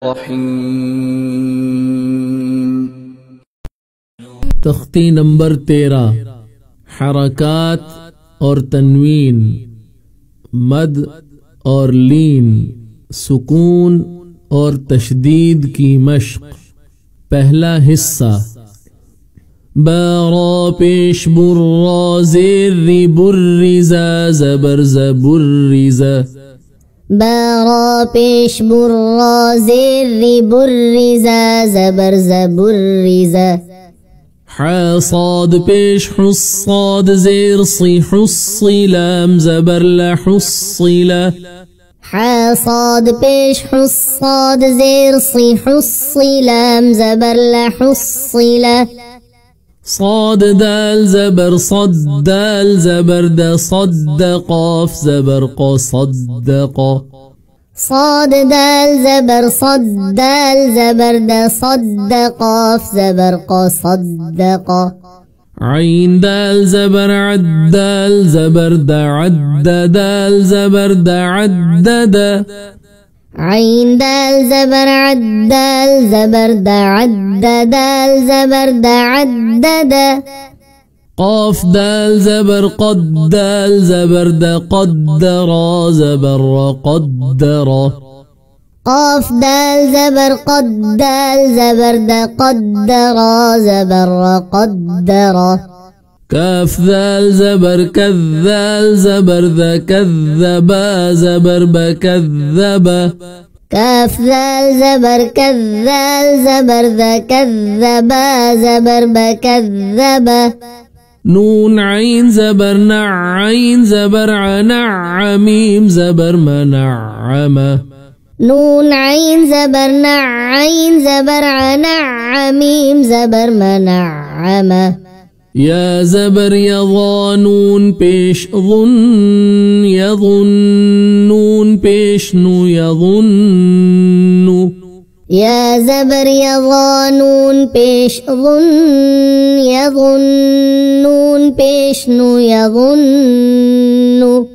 الرحيم. तख्ती नंबर 13 हरकात और तनवीन, मद और लीन, सुकून और तशदीद की मश्क। पहला हिस्सा बारा पेश बुर्रा ज़ेर बुर्रिज़ा ज़बर ज़बुर्रिज़ा। बारा पेश बुर्रा ज़ेर बुर्रिज़ा ज़बर ज़बुर्रिज़ा। हा साद पेश हुस्साद ज़ेर सी हुस्सी लाम ज़बर ला हुस्सिला। हा साद पेश हुस्साद ज़ेर सी हुस्सी लाम ज़बर ला हुस्सिला। صاد دال زبر صد دال زبر دا صد قاف زبر قا صدق. صاد دال زبر صد دال زبر دا صد قاف زبر قا صدق. عين دال زبر عد دال زبر دا عد دال زبر دا عدد. عين دال زبر عد دال زبر دا عد دال زبر دا عدد. قاف دال زبر قد دال زبر دا قدر زبر قدر. قاف دال زبر قد دال زبر دا قدر زبر قدر. كاف ذال زبر كذال زبر ذا كذبا زبر بكذبا. كاف ذال زبر كذال زبر ذا كذبا زبر بكذبا. نون عين زبر نع عين زبر عنع ميم زبر منعم. نون عين زبر نع عين زبر عنع ميم زبر منعم. يا زبر يظانون بيش ظن يظنون بيش نو يظن. يا زبر يظانون بيش ظن يظنون بيش نو يظن.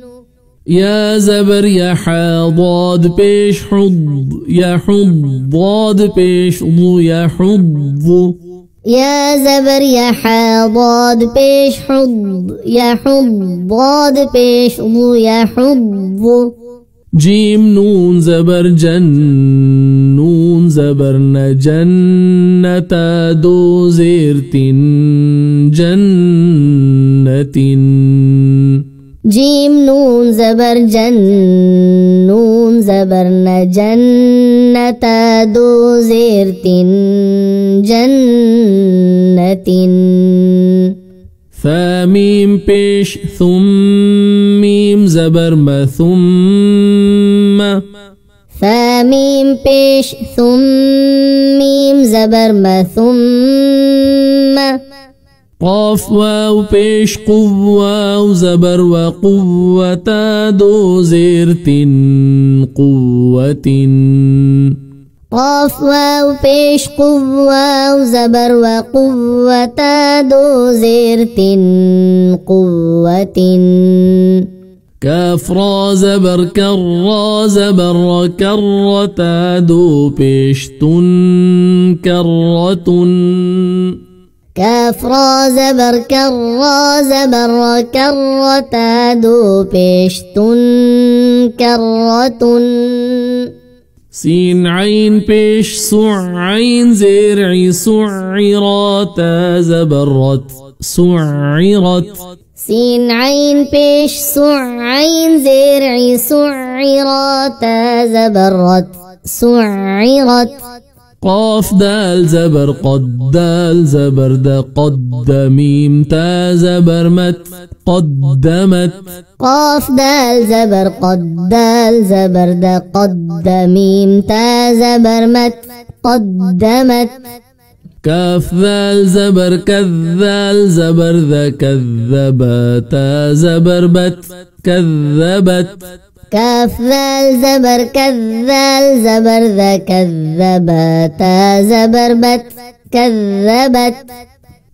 يا زبر يا حاضاد بيش حض يا حضاد بيش ضو يا حض. يا زبر يا حاضاد بيش حض يا حضاد بيش ضو يا حض. جيم نون زبر جن نون زبر نجنة دو زيرتن جنة. جيم نون زبر جن نون زبر نجنة دو زيرتن جنة. ثاميم بيش ثم ميم زبر ما ثم. ثاميم بيش ثم ميم زبر ما ثم. قاف واو بيش قوة زبر وقوة دو زيرتن قوة. قاف واو بيش قوة زبر وقوة دو زيرتن قوة. كاف را زبر كر زبر كرة دو بيش تن كرة. كاف را زبر كر زبر كرة دو بيش تن كرة. سين عين بيش سع عين زرعي سعرات زبرت سعرت. سين عين بيش سع عين زرعي سعرات زبرت سعرت. قاف دال زبر قد دال زبر دا قد ميم تا زبر مت قدمت. قاف دال زبر قد دال زبر دا قد ميم تا زبر مت قدمت. كاف ذال زبر كذال زبر ذا كذبا تا زبر بت كذبت. كاف ذال زبر كذال زبر ذا كذبا تا زبر بت كذبت.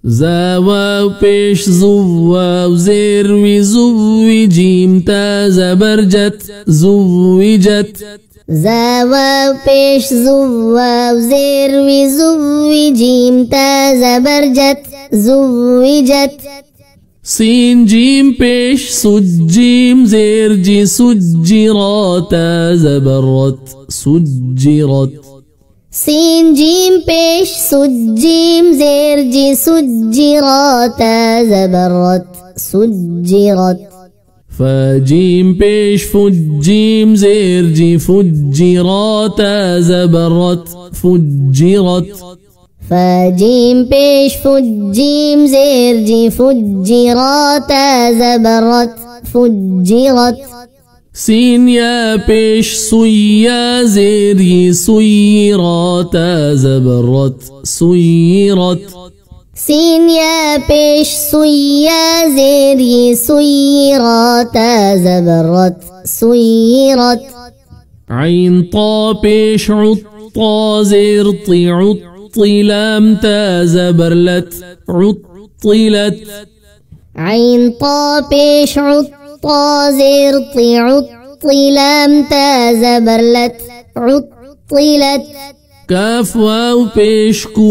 زا واو بيش زو واو زير زو جيم تا زبرجت زوجت. زا واو پیش زو واو زیر وی زوی جیم تا زبر جت زوجت سين جيم پیش سجيم زير جي سجرات زبرت سجرت سين جيم پیش سجيم زير جي سجرات زبرت سجرت فجيم پیش فجيم زير جي فجرات زبرت فجرت فجيم پیش فجيم زير جي فجرات زبرت فجرت سين يا پیش سويا زير ي سيرات زبرت سيرت سين يا پیش سويا زير ي سيرات زبرت سيرت عين طا پیش عطا زير طي عطي لام تا زبرلت عطلت عين طا پیش عطا زير طي عطي لام تا زبرلت عطلت كاف واو پیش كو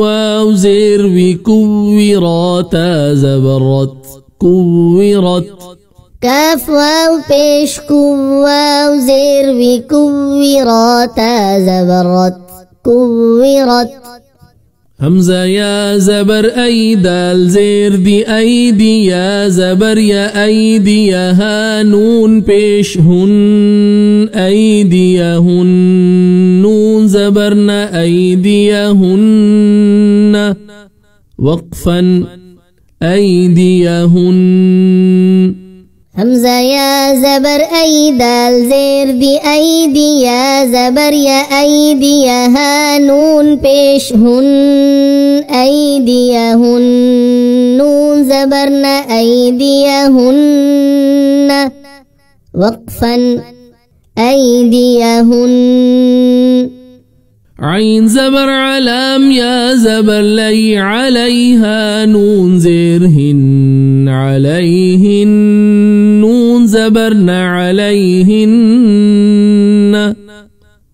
واو زير وي كورات زبرت كورت كاف واو پیش كو واو زير وي كورات زبرت كورت همزة يا زبر أي دال زير دي أيدي يا زبر يا أيدي يا ها نون پیش هن أيديهن نون زبرنا أيديهن وقفا أيديهن همزة يا زبر أي دال زير دي أيدي يا زبر يا أيدي يا ها نون پیش هن أيديهن نون زبرنا أيديهن وقفا أيديهن عين زبر علام يا زبر لي عليها نون زيرهن عليهن نون زبرنا عليهن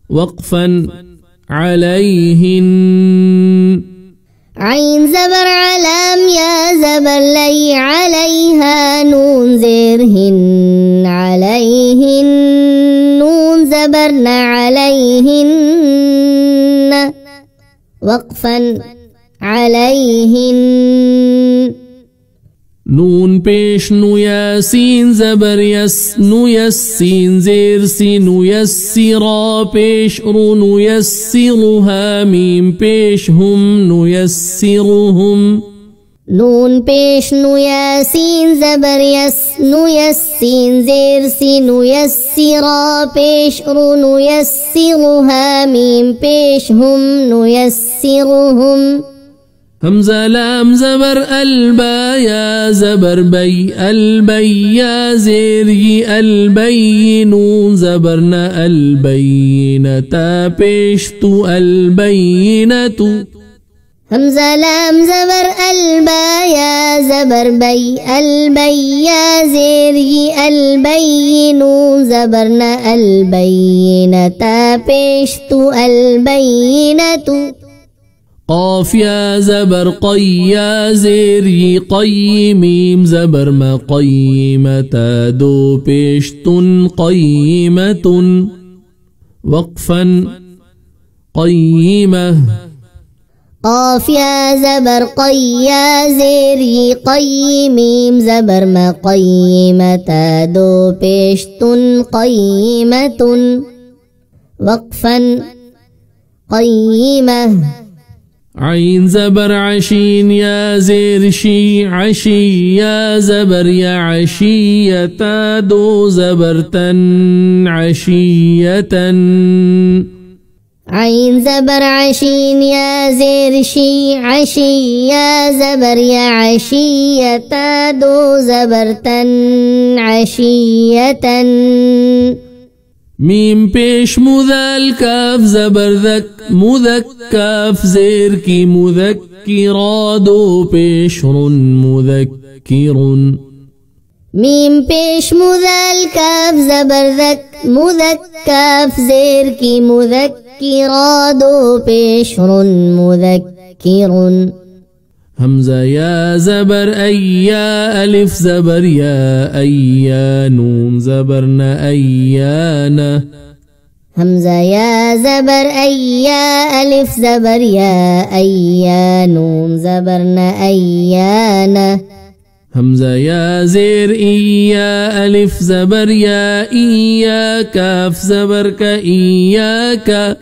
وقفا عليهن عين زبر علام يا زبر لي عليها نون زيرهن عليهن نون زبرنا عليهن وقفا عليهن نون پیش نو ياسين زبر يس نو يسين زير سين يسرا پیش رو نو يسرها ميم پیش هم نو يسرهم نون پیش نو ياسين زبر يس نو يسين زير سين يسرا پیش رو نو يسرها ميم پیش هم نو يسرهم همزة لام زبر البا يا زبر بي البي يا زيري البي نون زبرنا البينة پیش تو البينة همزة لام زبر البا يا زبر بي البي يا زيري البي نون زبرنا البينة پیش تو البينة قاف يا زبر قي يا زيري قي ميم زبر ما قيمة دو پیشتن قيمة وقفا قيمة قاف يا زبر قي يا زيري قي ميم زبر ما قيمة دو پیشتن قيمة وقفا قيمة عين زبر عشين يا زير شي عشي يا زبر يا عشية دو زبرتن عشية عين زبر عشين يا زير شي عشي يا زبر يا عشية دو زبرتن عشية ميم پیش مذل كاف زبر ذك مذكاف زير كي مذكرا دو پیشر مذكر ميم پیش مذل کاف زبردک مذکف زیر کی مذکرا دو پیش رن مذکرن همزة يا زبر أيا ألف زبر يا أيا نون زبرنا أيانا همزة يا زبر أيا ألف زبر يا أيا نون زبرنا أيانا همزة يا زير إيا ألف زبر يا إيا كاف زبر كإياك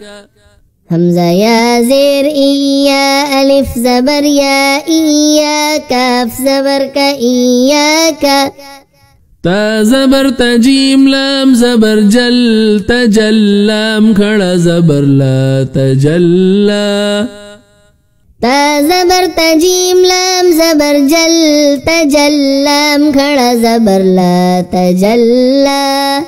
همزة يا زير إيا ألف زبر يا إيا كاف زبر كإياك تا زبر تجيم لام زبر جل تجل لام خڑا زبر لا تجلى تا زبر تجيم لام زبر جل تجل لام خڑا زبر لا تجلى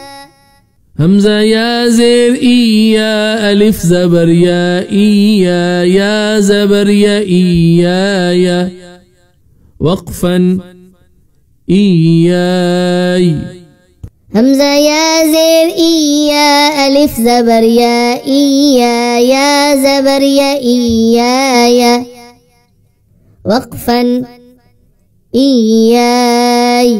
همزة يا زير إيا ألف زبر يا إيا يا زبر يا إيايا وقفا إياي همزة يا زير إيا ألف زبر يا إيا يا زبر يا إيايا وقفا إياي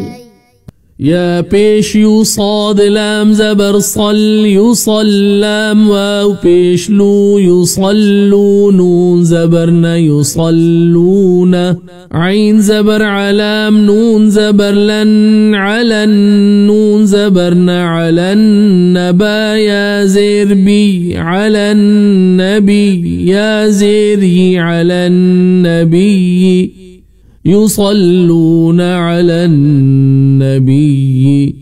يا بيش يصاد لام زبر صل يصل لام واو بيش لو يصلوا نون زبرنا يصلون عين زبر علام نون زبر لن على النون زبرنا على النبا يا زير بي على النبي يا زيري على النبي يصلون على النبي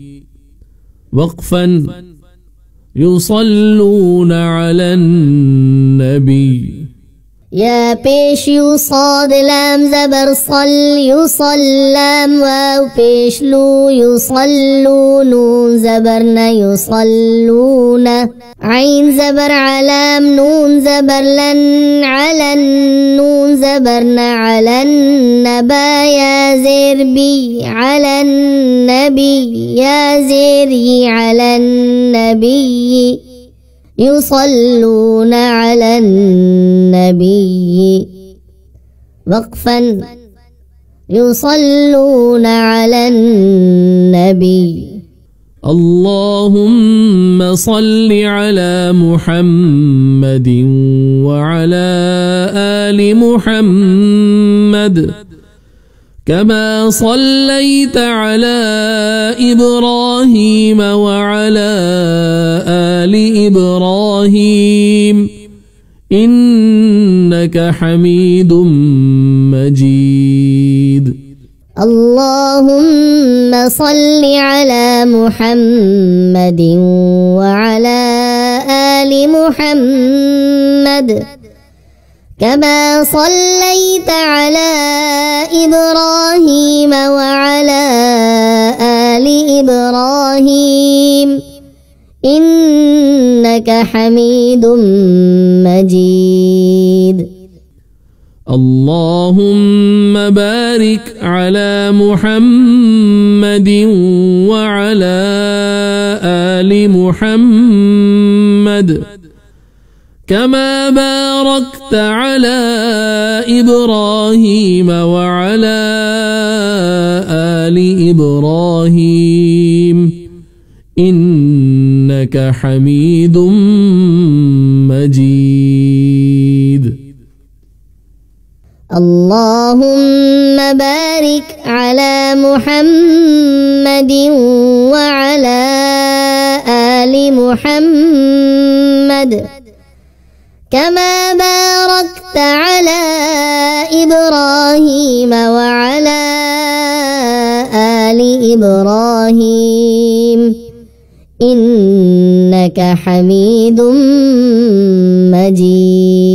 وقفا يصلون على النبي يا بيش يصاد لام زبر صل يصلام واو بيش لو يصلون نون زبرنا يصلون عين زبر علام نون زبر لن على النون زبرنا على النبا يا زير بي على النبي يا زيري على النبي يصلون على النبي وقفا يصلون على النبي اللهم صل على محمد وعلى آل محمد كما صليت على إبراهيم وعلى آل إبراهيم إنك حميد مجيد اللهم صل على محمد وعلى آل محمد كما صليت على إبراهيم وعلى آل إبراهيم إنك حميد مجيد اللهم بارك على محمد وعلى آل محمد كما باركت على إبراهيم وعلى آل إبراهيم إنك حميد مجيد اللهم بارك على محمد وعلى آل محمد كما باركت على إبراهيم وعلى آل إبراهيم إنك حميد مجيد